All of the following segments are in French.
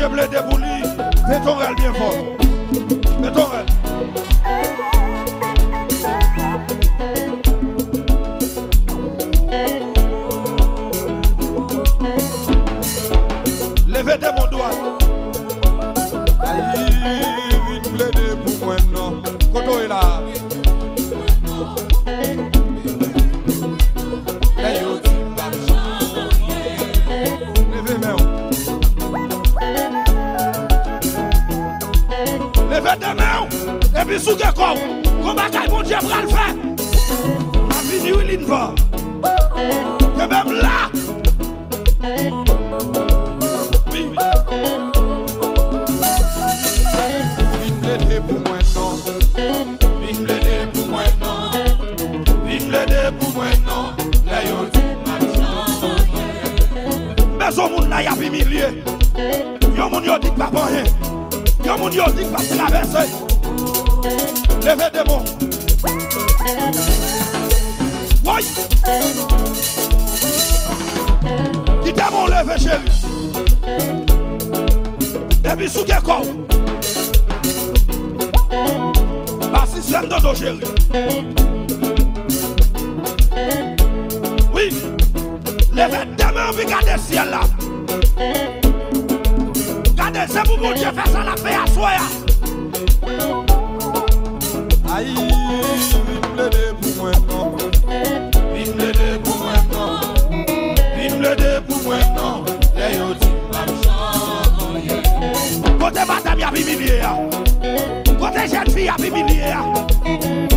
Dieu plaide pour lui. Fais ton rêve bien fort. Fais ton rêve. Levez de mon doigt. Aïe, il plaide pour moi, non. Koto est là. Levez des mains. Et puis sous que quoi? Comment mon Dieu va le faire? Ma vie, il va. Et même là. Oui. Il plaide pour moi, non. Il plaide pour moi, non. Il plaide pour moi, non. Là, mais au monde là, il y a des milliers. Il y a des gens qui ne pas rien. Il y a des gens qui ne pas traverser. Levez des mots. Oui. Quittez mon levé, chérie. Et puis sous quel corps? Pas système de dos, chérie. Oui. Levez des mains, puis gardez le ciel là. Gardez, c'est pour mon Dieu faire ça la paix à soi. Aïe, il plaide pour moi, non. Il plaide pour moi, non. Il plaide pour moi, non. Côté madame, il y a des milliers. Côté jeune fille, il y a des milliers.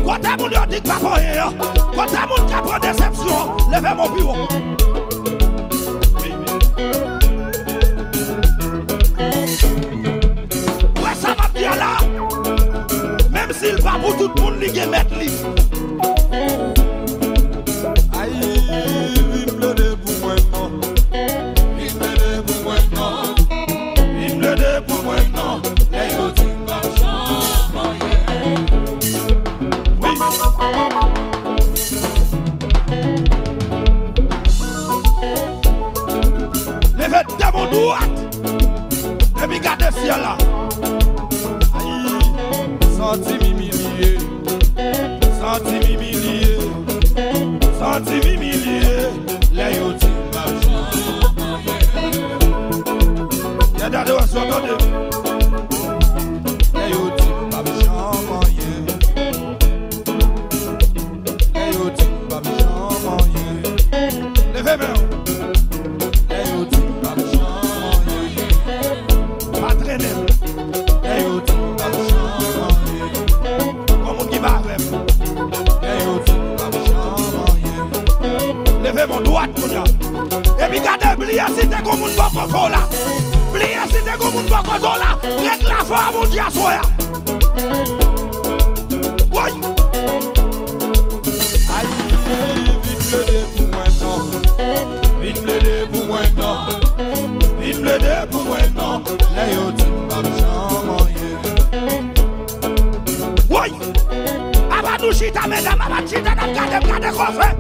Côté mon Dieu dit pas pour rien. Côté mon qui prend déception, levez mon bureau. Ouais, ça va bien là. Même s'il va pour tout le monde, il va mettre lui. Aïe, il plaide pour moi, non. Il plaide pour moi, non. Il plaide pour moi, non. Oui. Levez de mon droite. Et puis gardez le ciel là. Aïe, senti milliers. Senti milliers. Senti milliers. Les outils marchent. Il y a des gens qui sont entendus. Les outils marchent. Les outils marchent. Levez main. Les outils marchent. Pas traîner. Les outils marchent. Comment qui va avec? Les outils marchent. Levez mon doigt, mon gars. Et puis gardez, oubliez si t'es comme un bon coco là. Oubliez si t'es comme un bon coco là. Règle la foi à mon Dieu à soi. Oui. Aïe, vite plaide pour moi, non. Vite plaide pour moi, non. Vite plaide pour moi, non. Les outils marchent. Oui. Avant nous chita, mesdames, avant chita, regardez quoi fait.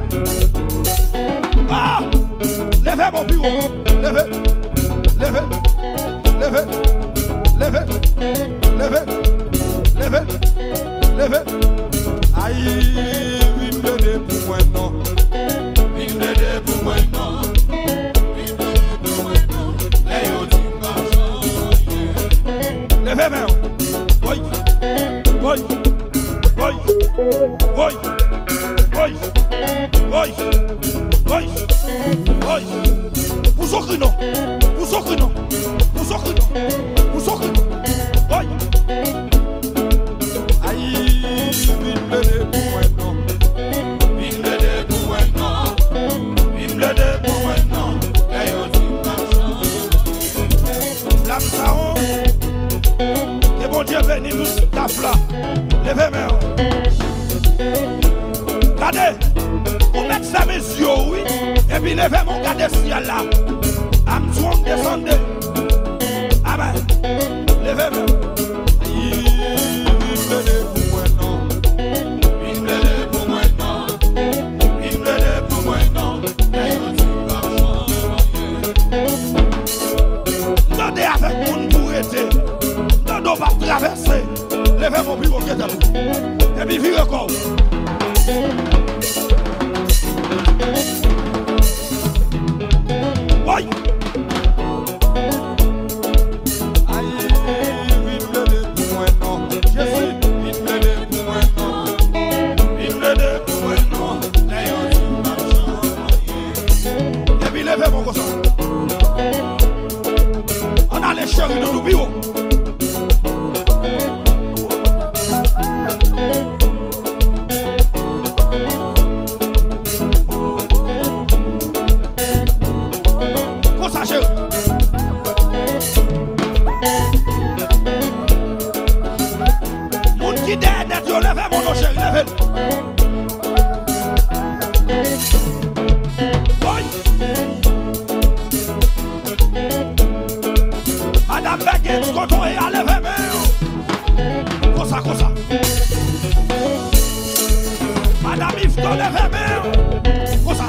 Ah! Levez mon bureau. Levez. Levez. Levez. Levez. Levez. Levez. Levez. Aïe, il plaide pour moi, non. Il plaide pour moi, non. Il plaide pour moi, non. Les outils marchent. Levez main. Oui. Oui. Oui. Oui. Oui. Oui. Oui. Oui. Vous autres non. Vous autres non. Vous autres non. Vous autres non. Oui. Aïe, il plaide pour moi, non. Il plaide pour moi, non. Il plaide pour moi, non. Les outils marchent. L'âme saron. Que bon Dieu bénisse nous ta flamme. Levez main. Regardez. Vous mettez ça mes yeux, oui. Et puis levez mon gars de ciel là. Amzouan descendez. Amen. Levez-moi. Il plaide pour moi, non. Il plaide pour moi, non. Il plaide pour moi, non. Attendez avec mon bourreau. traverser. Levez mon bureau qui est à vous. Et puis virez encore. Oui. On a les chéris dans nos bureaux. Pour ça, chérie. Mon qui derrière, tu lèves mon nom, chérie, lève. Madame Beckett, quand on est à lever, mais comme ça. Madame Yves, tu lèves, mais comme ça.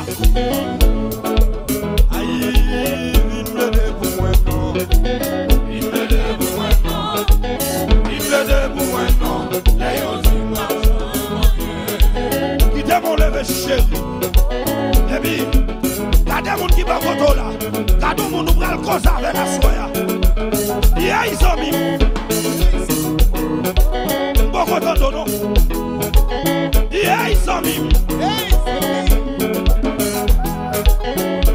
Aïe, il me lève pour moi, non. Il me lève pour moi, non. Il me lève pour moi, non. Qui t'a mon levé, chérie. Et puis, t'as des gens qui vont voter là. T'as des gens qui vont le cause avec la soya. Yeah, ils ont mis. Beaucoup de temps, yeah, ils ont mis.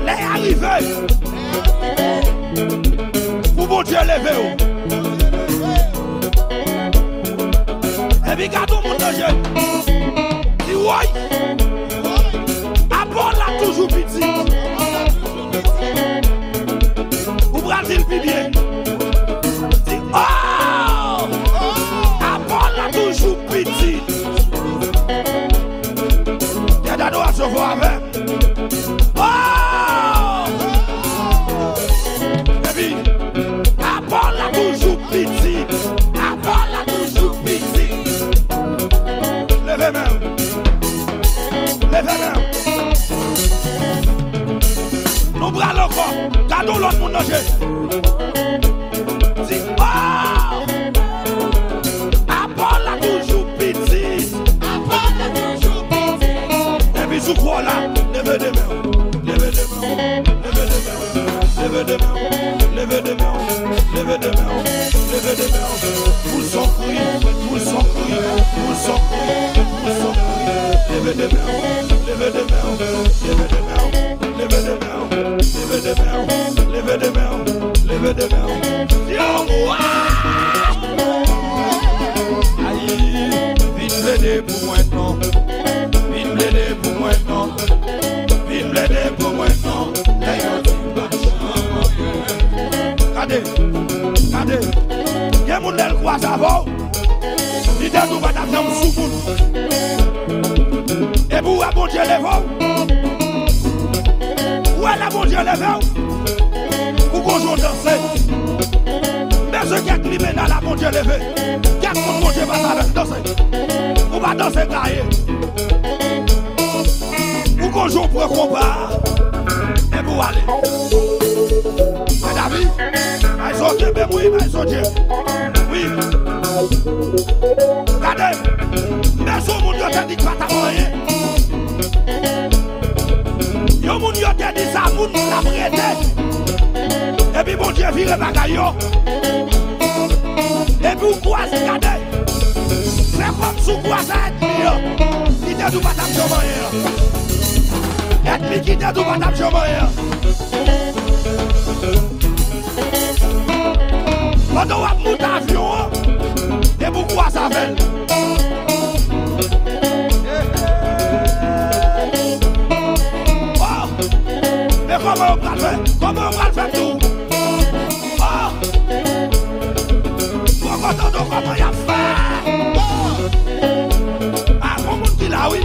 Les arrivés. Pour bon Dieu lever. Et puis, quand tout le monde est dit, ouais. Apporte là toujours petit. Ou Brésil, puis bien. Oh! Apporte là toujours petit. Il y a des doigts à se voir avec. Oh! Et puis, apporte là toujours petit. Apporte là toujours petit. Levez-moi. Levez-moi. Nous bras le corps. Gardons l'autre monde nager. Dis, oh! Apporte là toujours petit. Apporte là toujours petit. Et puis sous quoi là? Levez des mains. Levez des mains. Levez des mains. Levez des mains. Levez des mains. Levez des mains. Levez des mains. Pour son cri. Pour son cri. Pour son cri. Pour son cri. Levez des mains. Levez des mains. Levez des mains. Levez des mains. Levez des mains. Levez des mains. Levez des mains. Aïe, vite blêdé pour moi non. Vite blêdé pour moi non. Vite blêdé pour moi non. Regardez, regardez. Il y a mon del quoi ça va. Il dit nous va t'attendre sous boule. Et pour la bon Dieu les vents. Où est la bon Dieu les vents? Pour qu'on joue danser. Mais ceux qui ont clivé dans la bon Dieu levé. Qui a mon Dieu va danser. On va danser carré. Pour qu'on joue pour combat. Et pour aller. Mais David, ils sont Dieu, mais oui, ils sont Dieu. Oui. Regardez. Mais ce monde t'a dit que tu vas t'amoyer. Yo moun yo te dit ça, moun la prêté. Et puis bon Dieu vire bagaille. Et puis quoi c'est regardez. C'est comme sous quoi ça ennemi. Qui te dit pas t'amoyer. Ennemi qui te dit pas t'amoyer. Quand on va monter avion, et pourquoi ça fait? Mais comment on va le faire? Comment on va le faire tout? Oh! Comment il a fait? Ah, mon monde qui l'a, oui.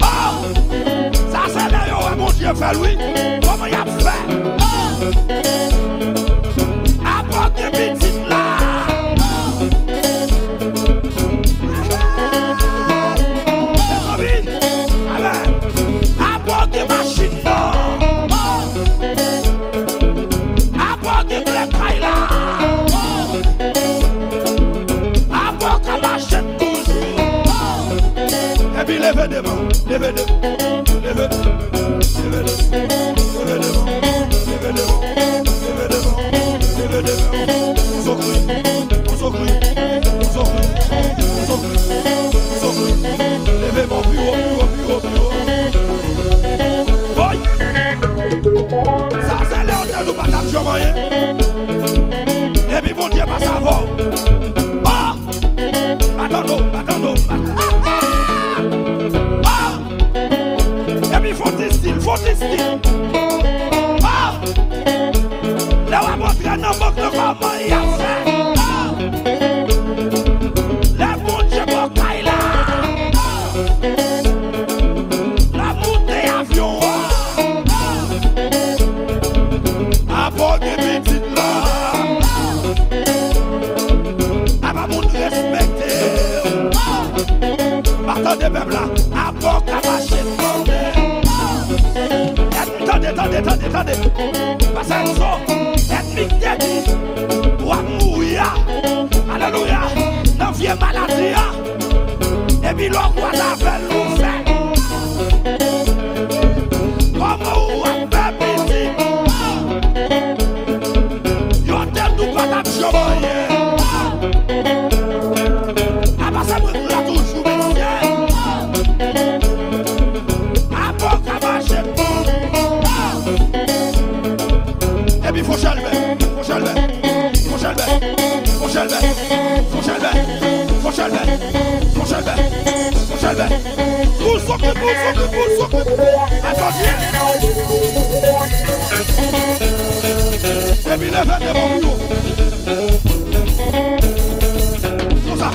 Oh! Ça c'est là, mon Dieu fait, oui. Comment il a fait? Apporte des petites là. Apporte des machines là. Apporte des blés là. levez des mains, levez des mains, levez des mains, levez des mains, levez des mains, levez des mains, levez des mains, levez des mains. Vous en criez, vous en criez, vous en criez, vous en criez, vous en criez. Levez mon plus haut, plus haut, plus haut, plus haut. Boy! Ça c'est l'heure de nous battre sur moyen. Et puis mon Dieu va savoir. Ah! Attends-nous, attends-nous. Ah! Et puis faut des styles, faut des styles. Ah! Là on va montrer un homme de comment il a fait. Ah! La mon Dieu va cailler là. La montée avion. Ah! Bon des petites là. Ah va mon respecter. Partant des peuples là. Ah bon qu'à marcher. Attendez. Parce que nous sommes ethniques dédiés. Ou à mourir. Alléluia. Dans vieille maladie. Et puis l'on voit la belle nous fait. Comment ou à faire petit. Yon t'aime nous pas d'action moyen. Ah bah ça me l'a toujours messieurs. Ah bon qu'à marcher. Et puis faut chalver, faut chalver, faut chalver, faut chalver, faut chalver, faut chalver, faut chalver, faut chalver. Pousse, attention. Et puis levez des bons. Tout ça.